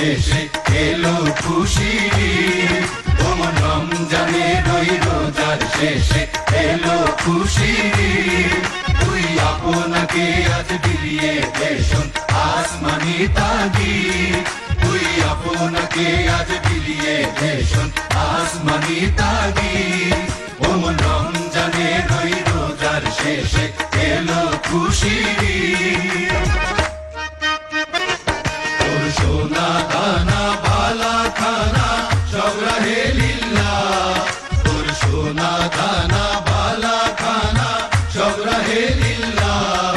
শেষে এলো খুশির ঈদ। ওমন রমজানের ওই রোজার শেষে এলো খুশির ঈদ। তুই আপনাকে আজ বিলিয়ে দেশন আসমানি তাগিদ। তুই আপনাকে আজ বিলিয়ে দেশন আসমানি তাগিদ। ওমন রমজানের ওই রোজার শেষে এলো খুশির ঈদ। তোর সোনা দানা বালা খানা সব রাহে লিল্লাহ। তোর সোনা দানা বালা খানা সব রাহে লিল্লাহ।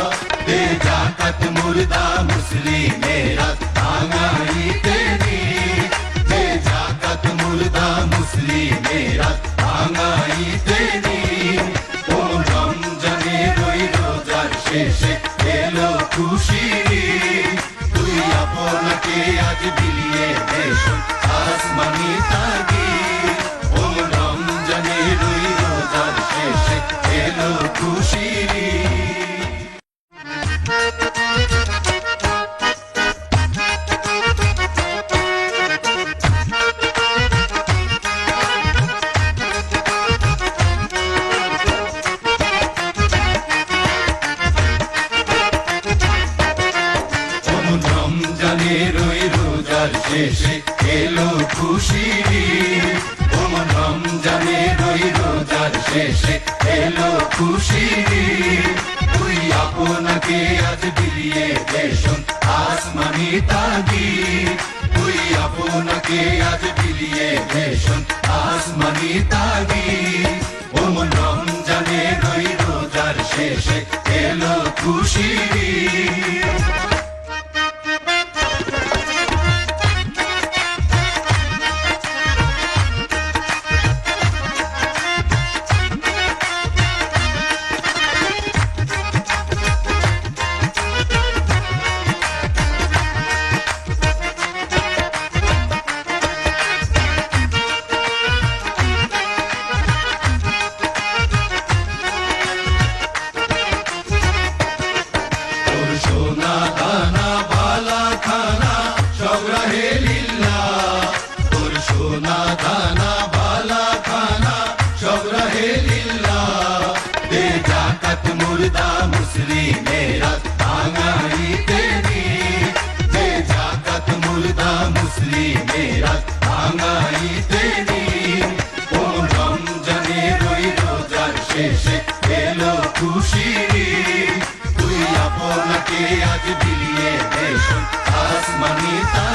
দে জাকাত মুর্দা মুসলিমেরা ভাঙাইতে নি। দে জাকাত মুর্দা মুসলিমেরা ভাঙাইতে নি। ও রমজানের ওই রোজার শেষে এলো খুশির ঈদ। তুই আপনাকে আজ বিলিয়ে দেশন আসমানি তাগিদ। ও রমজানের ওই রোজার শেষে এলো খুশির ঈদ। রমজানের ওই রোজার শেষে এলো খুশির ঈদ। ওমন রমজানের ওই রোজার শেষে এলো খুশির ঈদ। তুই আপনাকে আজ বিলিয়ে দেশন আসমানি তাগিদ। তুই আপনাকে আজ বিলিয়ে দেশন আসমানি তাগিদ। ওমন রমজানের ওই রোজার শেষে এলো খুশির ঈদ। সোনা দানা বালা খানা সব রাহে লিল্লাহ। তোর সোনা দানা বালা খানা সব রাহে লিল্লাহ। দে জাকাত মুর্দা মুসলিমেরা ভাঙাইতে নি। দে জাকাত মুর্দা মুসলিমেরা ভাঙাইতে নি। ও রমজানের ওই রোজার শেষে এলো খুশির ঈদ। তুই আপনাকে আজ বিলিয়ে দেশন আসমানি তাগিদ।